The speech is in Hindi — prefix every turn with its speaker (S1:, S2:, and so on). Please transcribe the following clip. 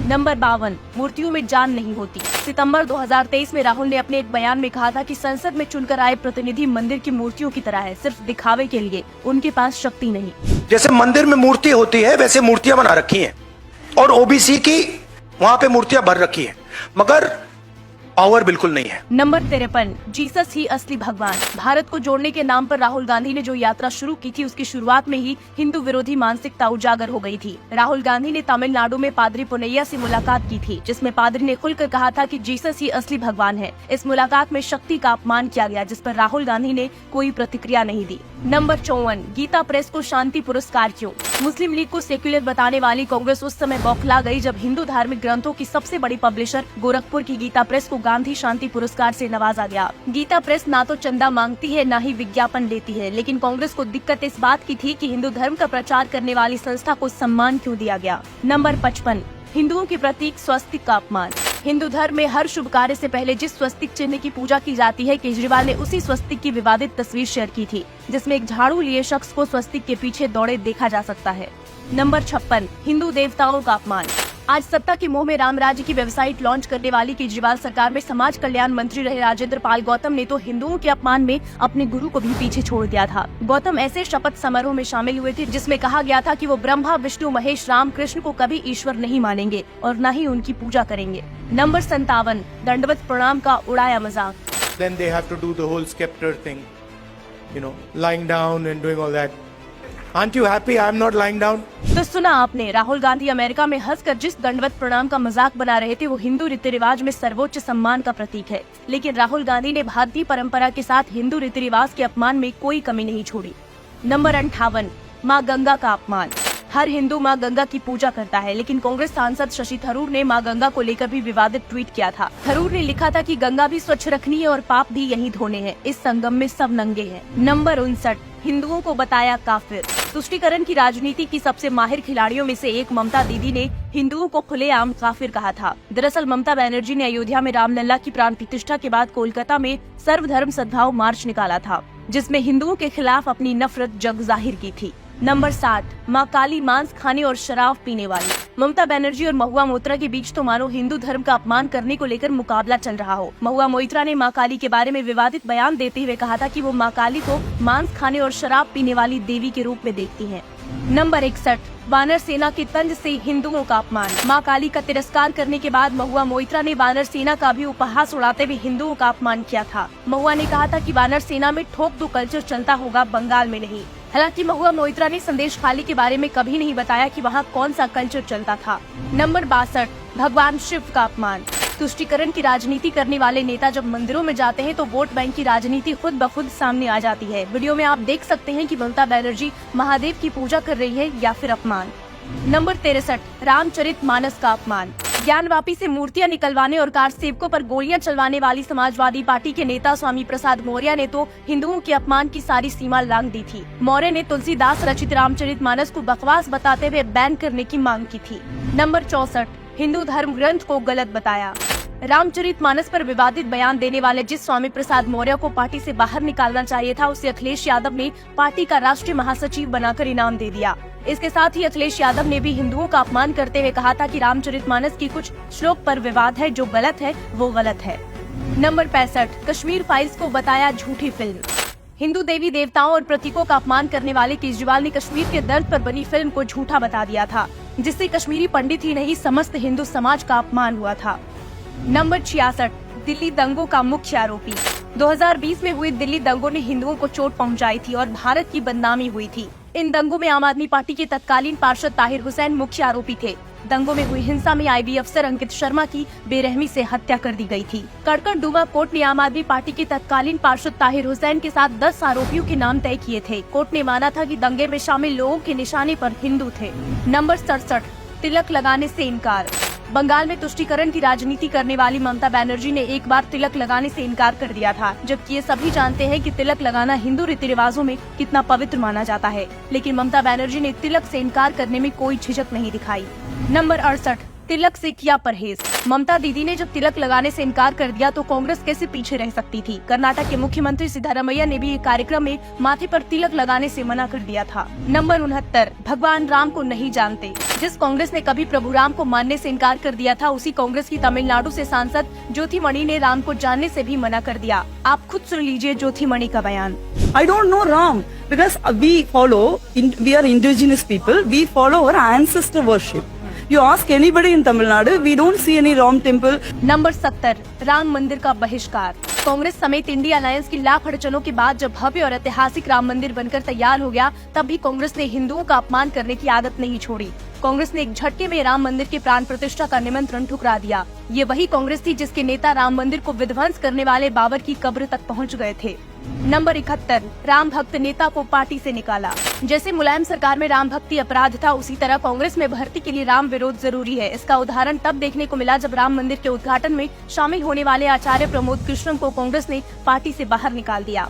S1: नंबर 52, मूर्तियों में जान नहीं होती। सितंबर 2023 में राहुल ने अपने एक बयान में कहा था कि संसद में चुनकर आए प्रतिनिधि मंदिर की मूर्तियों की तरह है, सिर्फ दिखावे के लिए, उनके पास शक्ति नहीं।
S2: जैसे मंदिर में मूर्ति होती है वैसे मूर्तियां बना रखी हैं और ओबीसी की वहां पे मूर्तियां भर रखी हैं, मगर पावर बिल्कुल नहीं है।
S1: नंबर 53, जीसस ही असली भगवान। भारत को जोड़ने के नाम पर राहुल गांधी ने जो यात्रा शुरू की थी, उसकी शुरुआत में ही हिंदू विरोधी मानसिकता उजागर हो गई थी। राहुल गांधी ने तमिलनाडु में पादरी पुनैया से मुलाकात की थी, जिसमें पादरी ने खुलकर कहा था कि जीसस ही असली भगवान है। इस मुलाकात में शक्ति का अपमान किया गया, जिस पर राहुल गांधी ने कोई प्रतिक्रिया नहीं दी। नंबर 54, गीता प्रेस को शांति पुरस्कार क्यों? मुस्लिम लीग को सेक्युलर बताने वाली कांग्रेस उस समय बौखला गई जब हिंदू धार्मिक ग्रंथों की सबसे बड़ी पब्लिशर गोरखपुर की गीता प्रेस को गांधी शांति पुरस्कार से नवाजा गया। गीता प्रेस ना तो चंदा मांगती है, ना ही विज्ञापन लेती है, लेकिन कांग्रेस को दिक्कत इस बात की थी कि हिंदू धर्म का प्रचार करने वाली संस्था को सम्मान क्यों दिया गया। नंबर 55, हिंदुओं के प्रतीक स्वस्तिक का अपमान। हिंदू धर्म में हर शुभ कार्य से पहले जिस स्वस्तिक चिन्ह की पूजा की जाती है, केजरीवाल ने उसी स्वस्तिक की विवादित तस्वीर शेयर की थी, जिसमें एक झाड़ू लिए शख्स को स्वस्तिक के पीछे दौड़े देखा जा सकता है। नंबर 56, हिंदू देवताओं का अपमान। आज सत्ता के मोह में राम राज्य की वेबसाइट लॉन्च करने वाली केजरीवाल सरकार में समाज कल्याण मंत्री रहे राजेंद्र पाल गौतम ने तो हिंदुओं के अपमान में अपने गुरु को भी पीछे छोड़ दिया था। गौतम ऐसे शपथ समारोह में शामिल हुए थे जिसमें कहा गया था कि वो ब्रह्मा विष्णु महेश राम कृष्ण को कभी ईश्वर नहीं मानेंगे और न ही उनकी पूजा करेंगे। नंबर 57, दंडवत प्रणाम का उड़ाया मजाक।
S3: Then they have to do the whole scepter thing, lying down and doing all that. Aren't you happy I'm not lying down?
S1: तो सुना आपने, राहुल गांधी अमेरिका में हंसकर जिस दंडवत प्रणाम का मजाक बना रहे थे, वो हिंदू रीति रिवाज में सर्वोच्च सम्मान का प्रतीक है। लेकिन राहुल गांधी ने भारतीय परंपरा के साथ हिंदू रीति रिवाज के अपमान में कोई कमी नहीं छोड़ी। नंबर 58, माँ गंगा का अपमान। हर हिंदू माँ गंगा की पूजा करता है, लेकिन कांग्रेस सांसद शशि थरूर ने माँ गंगा को लेकर भी विवादित ट्वीट किया था। थरूर ने लिखा था कि गंगा भी स्वच्छ रखनी है और पाप भी यहीं धोने हैं, इस संगम में सब नंगे हैं। नंबर 59, हिंदुओं को बताया काफिर। तुष्टीकरण की राजनीति की सबसे माहिर खिलाड़ियों में से एक ममता दीदी ने हिंदुओं को खुलेआम काफिर कहा था। दरअसल ममता बनर्जी ने अयोध्या में रामलला की प्राण प्रतिष्ठा के बाद कोलकाता में सर्वधर्म सद्भाव मार्च निकाला था, जिसमें हिंदुओं के खिलाफ अपनी नफरत जग जाहिर की थी। नंबर 60, माँ काली मांस खाने और शराब पीने वाली। ममता बनर्जी और महुआ मोइत्रा के बीच तो मानो हिंदू धर्म का अपमान करने को लेकर मुकाबला चल रहा हो। महुआ मोइत्रा ने माँ काली के बारे में विवादित बयान देते हुए कहा था कि वो माँ काली को मांस खाने और शराब पीने वाली देवी के रूप में देखती हैं। नंबर 61, वानर सेना के तंज से हिंदुओं का अपमान। माँ काली का तिरस्कार करने के बाद महुआ मोइत्रा ने वानर सेना का भी उपहास उड़ाते हुए हिंदुओं का अपमान किया था। महुआ ने कहा था कि वानर सेना में ठोक दो कल्चर चलता होगा, बंगाल में नहीं। हालांकि महुआ मोइत्रा ने संदेश खाली के बारे में कभी नहीं बताया कि वहाँ कौन सा कल्चर चलता था। नंबर 62, भगवान शिव का अपमान। तुष्टीकरण की राजनीति करने वाले नेता जब मंदिरों में जाते हैं तो वोट बैंक की राजनीति खुद ब खुद सामने आ जाती है। वीडियो में आप देख सकते हैं कि ममता बनर्जी महादेव की पूजा कर रही है या फिर अपमान। नंबर 63, रामचरितमानस का अपमान। ज्ञानवापी से मूर्तियां निकलवाने और कार सेवकों पर गोलियां चलवाने वाली समाजवादी पार्टी के नेता स्वामी प्रसाद मौर्य ने तो हिंदुओं के अपमान की सारी सीमा लांघ दी थी। मौर्य ने तुलसीदास रचित रामचरितमानस को बकवास बताते हुए बैन करने की मांग की थी। नंबर 64, हिंदू धर्म ग्रंथ को गलत बताया। रामचरितमानस पर विवादित बयान देने वाले जिस स्वामी प्रसाद मौर्य को पार्टी से बाहर निकालना चाहिए था, उसे अखिलेश यादव ने पार्टी का राष्ट्रीय महासचिव बनाकर इनाम दे दिया। इसके साथ ही अखिलेश यादव ने भी हिंदुओं का अपमान करते हुए कहा था कि रामचरितमानस की कुछ श्लोक पर विवाद है, जो गलत है वो गलत है। नंबर 65, कश्मीर फाइल्स को बताया झूठी फिल्म। हिंदू देवी देवताओं और प्रतीकों का अपमान करने वाले केजरीवाल ने कश्मीर के दर्द पर बनी फिल्म को झूठा बता दिया था, जिससे कश्मीरी पंडित ही नहीं समस्त हिंदू समाज का अपमान हुआ था। नंबर 66, दिल्ली दंगों का मुख्य आरोपी। 2020 में हुए दिल्ली दंगों ने हिंदुओं को चोट पहुंचाई थी और भारत की बदनामी हुई थी। इन दंगों में आम आदमी पार्टी के तत्कालीन पार्षद ताहिर हुसैन मुख्य आरोपी थे। दंगों में हुई हिंसा में आईबी अफसर अंकित शर्मा की बेरहमी से हत्या कर दी गई थी। कड़कड़डुमा कोर्ट ने आम आदमी पार्टी के तत्कालीन पार्षद ताहिर हुसैन के साथ 10 आरोपियों के नाम तय किए थे। कोर्ट ने माना था कि दंगे में शामिल लोगों के निशाने पर हिंदू थे। नंबर 67, तिलक लगाने से इनकार। बंगाल में तुष्टीकरण की राजनीति करने वाली ममता बनर्जी ने एक बार तिलक लगाने से इनकार कर दिया था, जबकि ये सभी जानते हैं कि तिलक लगाना हिंदू रीति रिवाजों में कितना पवित्र माना जाता है। लेकिन ममता बनर्जी ने तिलक से इनकार करने में कोई झिझक नहीं दिखाई। नंबर 68, तिलक से किया परहेज। ममता दीदी ने जब तिलक लगाने से इनकार कर दिया तो कांग्रेस कैसे पीछे रह सकती थी। कर्नाटक के मुख्यमंत्री सिद्धारमैया ने भी एक कार्यक्रम में माथे पर तिलक लगाने से मना कर दिया था। नंबर 69, भगवान राम को नहीं जानते। जिस कांग्रेस ने कभी प्रभु राम को मानने से इनकार कर दिया था, उसी कांग्रेस की तमिलनाडु से सांसद ज्योतिमणि ने राम को जानने से भी मना कर दिया। आप खुद सुन लीजिए ज्योतिमणि का बयान।
S4: I don't know Ram because we are indigenous people. We follow our ancestor worship. You ask anybody in Tamil Nadu, we don't see any Ram temple.
S1: Number 70, Ram मंदिर का बहिष्कार। कांग्रेस समेत इंडिया अलायंस की लाख अड़चनों के बाद जब भव्य और ऐतिहासिक राम मंदिर बनकर तैयार हो गया, तब भी कांग्रेस ने हिंदुओं का अपमान करने की आदत नहीं छोड़ी। कांग्रेस ने एक झटके में राम मंदिर के प्राण प्रतिष्ठा का निमंत्रण ठुकरा दिया। ये वही कांग्रेस थी जिसके नेता राम मंदिर को विध्वंस करने वाले बाबर की कब्र तक पहुंच गए थे। नंबर 71, राम भक्त नेता को पार्टी से निकाला। जैसे मुलायम सरकार में राम भक्ति अपराध था, उसी तरह कांग्रेस में भर्ती के लिए राम विरोध जरूरी है। इसका उदाहरण तब देखने को मिला जब राम मंदिर के उद्घाटन में शामिल होने वाले आचार्य प्रमोद कृष्णन को कांग्रेस ने पार्टी से बाहर निकाल दिया।